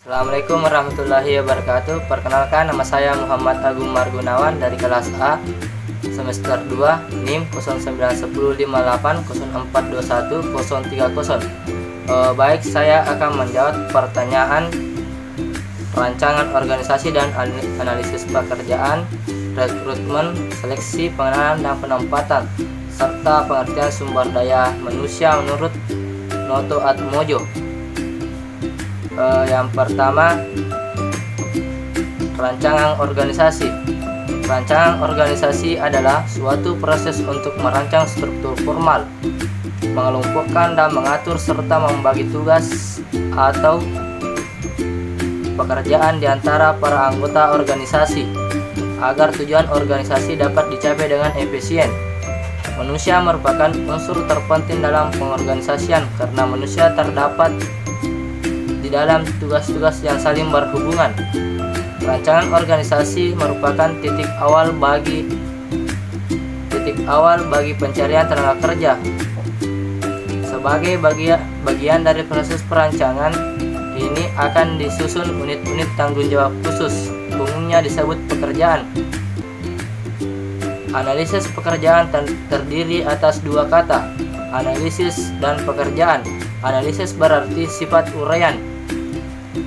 Assalamualaikum warahmatullahi wabarakatuh. Perkenalkan, nama saya Muhammad Agung Margunawan dari kelas A semester 2 NIM 091058042130. Baik, saya akan menjawab pertanyaan rancangan organisasi dan analisis pekerjaan, rekrutmen, seleksi, pengenalan dan penempatan, serta pengertian sumber daya manusia menurut Noto Atmojo. Yang pertama, rancangan organisasi. Rancangan organisasi adalah suatu proses untuk merancang struktur formal, mengelompokkan dan mengatur serta membagi tugas atau pekerjaan di antara para anggota organisasi agar tujuan organisasi dapat dicapai dengan efisien. Manusia merupakan unsur terpenting dalam pengorganisasian karena manusia terdapat dalam tugas-tugas yang saling berhubungan. Rancangan organisasi merupakan titik awal bagi pencarian tenaga kerja. Sebagai bagian dari proses perancangan ini akan disusun unit-unit tanggung jawab khusus, umumnya disebut pekerjaan. Analisis pekerjaan terdiri atas dua kata, analisis dan pekerjaan. Analisis berarti sifat uraian,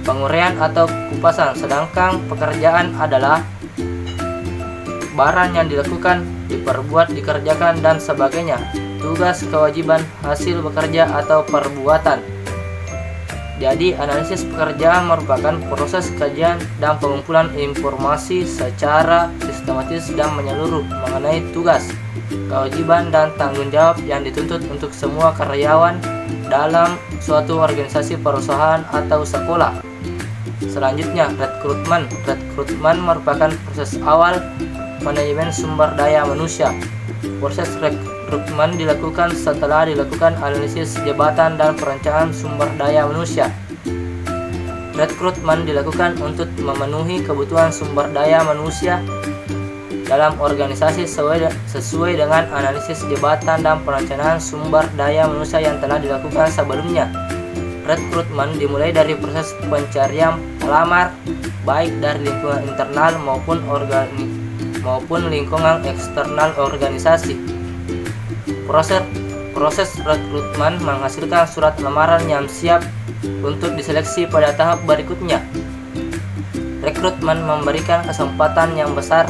penguraian atau kupasan, sedangkan pekerjaan adalah barang yang dilakukan, diperbuat, dikerjakan, dan sebagainya, tugas, kewajiban, hasil bekerja, atau perbuatan. Jadi, analisis pekerjaan merupakan proses kajian dan pengumpulan informasi secara sistematis dan menyeluruh mengenai tugas, kewajiban, dan tanggung jawab yang dituntut untuk semua karyawan dalam suatu organisasi, perusahaan, atau sekolah. Selanjutnya, rekrutmen. Rekrutmen merupakan proses awal manajemen sumber daya manusia. Proses rekrutmen dilakukan setelah dilakukan analisis jabatan dan perencanaan sumber daya manusia. Rekrutmen dilakukan untuk memenuhi kebutuhan sumber daya manusia dalam organisasi sesuai dengan analisis jabatan dan perencanaan sumber daya manusia yang telah dilakukan sebelumnya. Rekrutmen dimulai dari proses pencarian pelamar, baik dari lingkungan internal maupun lingkungan eksternal organisasi. Proses rekrutmen menghasilkan surat lamaran yang siap untuk diseleksi pada tahap berikutnya. Rekrutmen memberikan kesempatan yang besar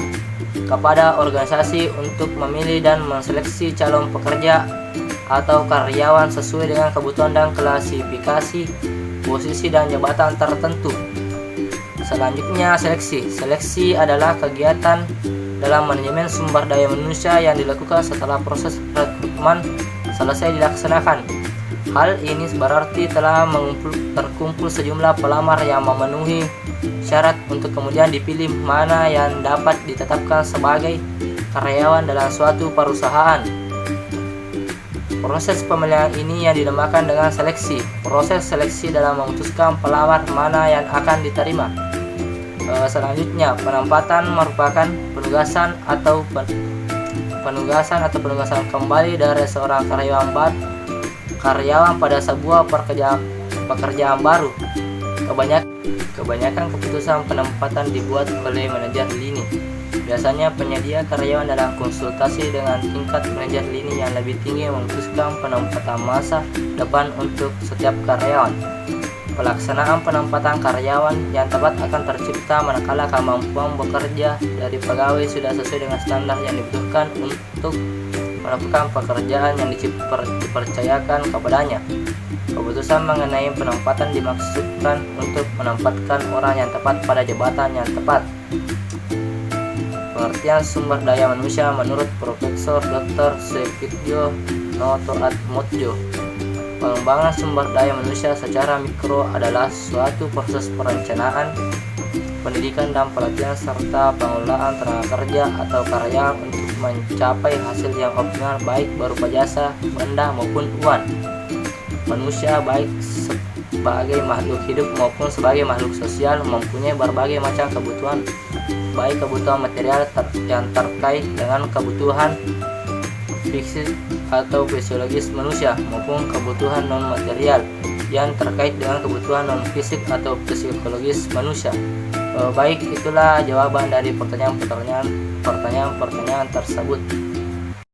kepada organisasi untuk memilih dan menseleksi calon pekerja atau karyawan sesuai dengan kebutuhan dan klasifikasi posisi dan jabatan tertentu. Selanjutnya, seleksi. Seleksi adalah kegiatan dalam manajemen sumber daya manusia yang dilakukan setelah proses rekrutmen selesai dilaksanakan. Hal ini berarti telah terkumpul sejumlah pelamar yang memenuhi syarat untuk kemudian dipilih mana yang dapat ditetapkan sebagai karyawan dalam suatu perusahaan. Proses pemilihan ini yang dinamakan dengan seleksi. Proses seleksi dalam memutuskan pelamar mana yang akan diterima. Selanjutnya, penempatan merupakan penugasan penugasan kembali dari seorang karyawan pada sebuah pekerjaan baru. Kebanyakan keputusan penempatan dibuat oleh manajer lini. Biasanya penyedia karyawan dalam konsultasi dengan tingkat manajer lini yang lebih tinggi memutuskan penempatan masa depan untuk setiap karyawan. Pelaksanaan penempatan karyawan yang tepat akan tercipta manakala kemampuan bekerja dari pegawai sudah sesuai dengan standar yang dibutuhkan untuk melakukan pekerjaan yang dipercayakan kepadanya. Keputusan mengenai penempatan dimaksudkan untuk menempatkan orang yang tepat pada jabatan yang tepat. Pengertian sumber daya manusia menurut Profesor Dr. Sefitjo Noto Atmojo. Pengembangan sumber daya manusia secara mikro adalah suatu proses perencanaan, pendidikan dan pelatihan serta pengelolaan tenaga kerja atau karyawan untuk mencapai hasil yang optimal baik berupa jasa, benda maupun uang. Manusia baik sebagai makhluk hidup maupun sebagai makhluk sosial mempunyai berbagai macam kebutuhan, baik kebutuhan material yang terkait dengan kebutuhan fisik atau fisiologis manusia maupun kebutuhan non material yang terkait dengan kebutuhan non fisik atau psikologis manusia. Baik, itulah jawaban dari pertanyaan-pertanyaan tersebut.